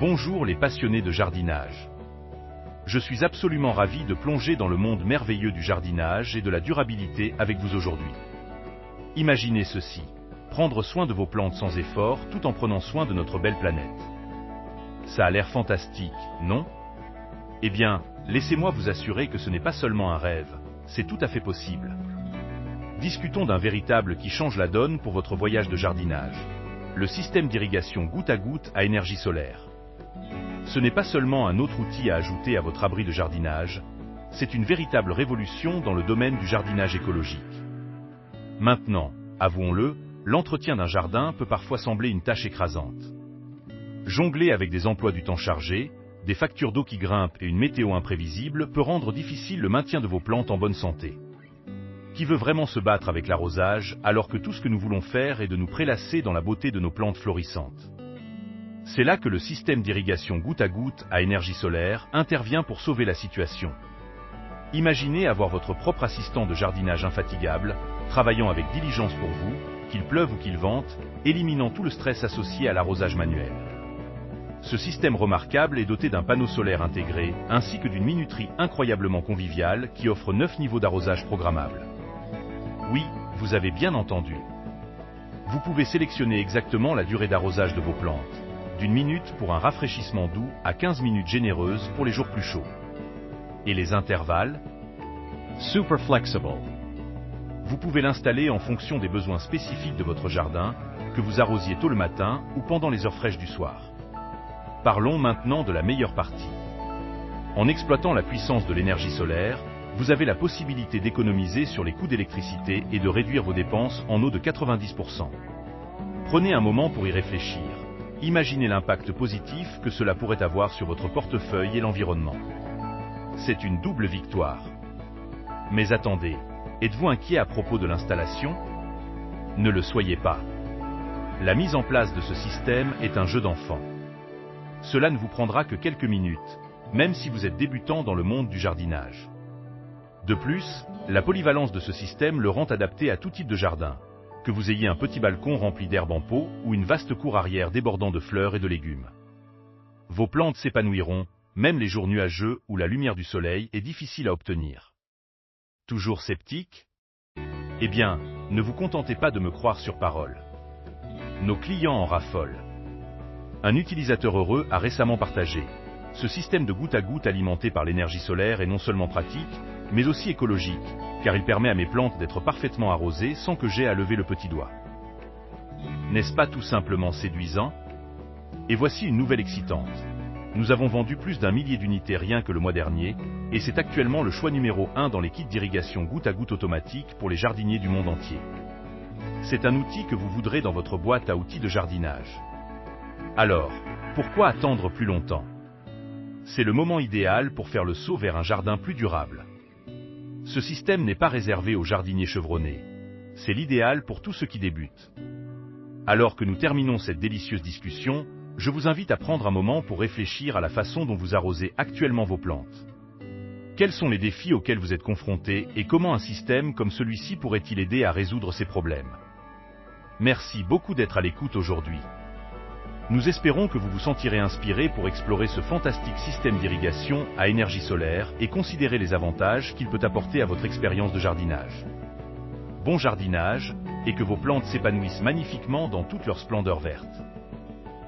Bonjour les passionnés de jardinage. Je suis absolument ravi de plonger dans le monde merveilleux du jardinage et de la durabilité avec vous aujourd'hui. Imaginez ceci, prendre soin de vos plantes sans effort tout en prenant soin de notre belle planète. Ça a l'air fantastique, non? Eh bien, laissez-moi vous assurer que ce n'est pas seulement un rêve, c'est tout à fait possible. Discutons d'un véritable qui change la donne pour votre voyage de jardinage. Le système d'irrigation goutte à goutte à énergie solaire. Ce n'est pas seulement un autre outil à ajouter à votre abri de jardinage, c'est une véritable révolution dans le domaine du jardinage écologique. Maintenant, avouons-le, l'entretien d'un jardin peut parfois sembler une tâche écrasante. Jongler avec des emplois du temps chargés, des factures d'eau qui grimpent et une météo imprévisible peut rendre difficile le maintien de vos plantes en bonne santé. Qui veut vraiment se battre avec l'arrosage alors que tout ce que nous voulons faire est de nous prélasser dans la beauté de nos plantes florissantes? C'est là que le système d'irrigation goutte à goutte à énergie solaire intervient pour sauver la situation. Imaginez avoir votre propre assistant de jardinage infatigable, travaillant avec diligence pour vous, qu'il pleuve ou qu'il vente, éliminant tout le stress associé à l'arrosage manuel. Ce système remarquable est doté d'un panneau solaire intégré, ainsi que d'une minuterie incroyablement conviviale qui offre 9 niveaux d'arrosage programmables. Oui, vous avez bien entendu. Vous pouvez sélectionner exactement la durée d'arrosage de vos plantes, d'une minute pour un rafraîchissement doux à 15 minutes généreuses pour les jours plus chauds. Et les intervalles? Super flexible. Vous pouvez l'installer en fonction des besoins spécifiques de votre jardin, que vous arrosiez tôt le matin ou pendant les heures fraîches du soir. Parlons maintenant de la meilleure partie. En exploitant la puissance de l'énergie solaire, vous avez la possibilité d'économiser sur les coûts d'électricité et de réduire vos dépenses en eau de 90%. Prenez un moment pour y réfléchir. Imaginez l'impact positif que cela pourrait avoir sur votre portefeuille et l'environnement. C'est une double victoire. Mais attendez, êtes-vous inquiet à propos de l'installation? Ne le soyez pas. La mise en place de ce système est un jeu d'enfant. Cela ne vous prendra que quelques minutes, même si vous êtes débutant dans le monde du jardinage. De plus, la polyvalence de ce système le rend adapté à tout type de jardin, que vous ayez un petit balcon rempli d'herbe en pot ou une vaste cour arrière débordant de fleurs et de légumes. Vos plantes s'épanouiront, même les jours nuageux où la lumière du soleil est difficile à obtenir. Toujours sceptique? Eh bien, ne vous contentez pas de me croire sur parole. Nos clients en raffolent. Un utilisateur heureux a récemment partagé. Ce système de goutte à goutte alimenté par l'énergie solaire est non seulement pratique, mais aussi écologique, car il permet à mes plantes d'être parfaitement arrosées sans que j'aie à lever le petit doigt. N'est-ce pas tout simplement séduisant? Et voici une nouvelle excitante. Nous avons vendu plus d'1 millier d'unités rien que le mois dernier, et c'est actuellement le choix numéro 1 dans les kits d'irrigation goutte à goutte automatique pour les jardiniers du monde entier. C'est un outil que vous voudrez dans votre boîte à outils de jardinage. Alors, pourquoi attendre plus longtemps? C'est le moment idéal pour faire le saut vers un jardin plus durable. Ce système n'est pas réservé aux jardiniers chevronnés. C'est l'idéal pour tous ceux qui débutent. Alors que nous terminons cette délicieuse discussion, je vous invite à prendre un moment pour réfléchir à la façon dont vous arrosez actuellement vos plantes. Quels sont les défis auxquels vous êtes confrontés et comment un système comme celui-ci pourrait-il aider à résoudre ces problèmes? Merci beaucoup d'être à l'écoute aujourd'hui. Nous espérons que vous vous sentirez inspiré pour explorer ce fantastique système d'irrigation à énergie solaire et considérer les avantages qu'il peut apporter à votre expérience de jardinage. Bon jardinage, et que vos plantes s'épanouissent magnifiquement dans toute leur splendeur verte.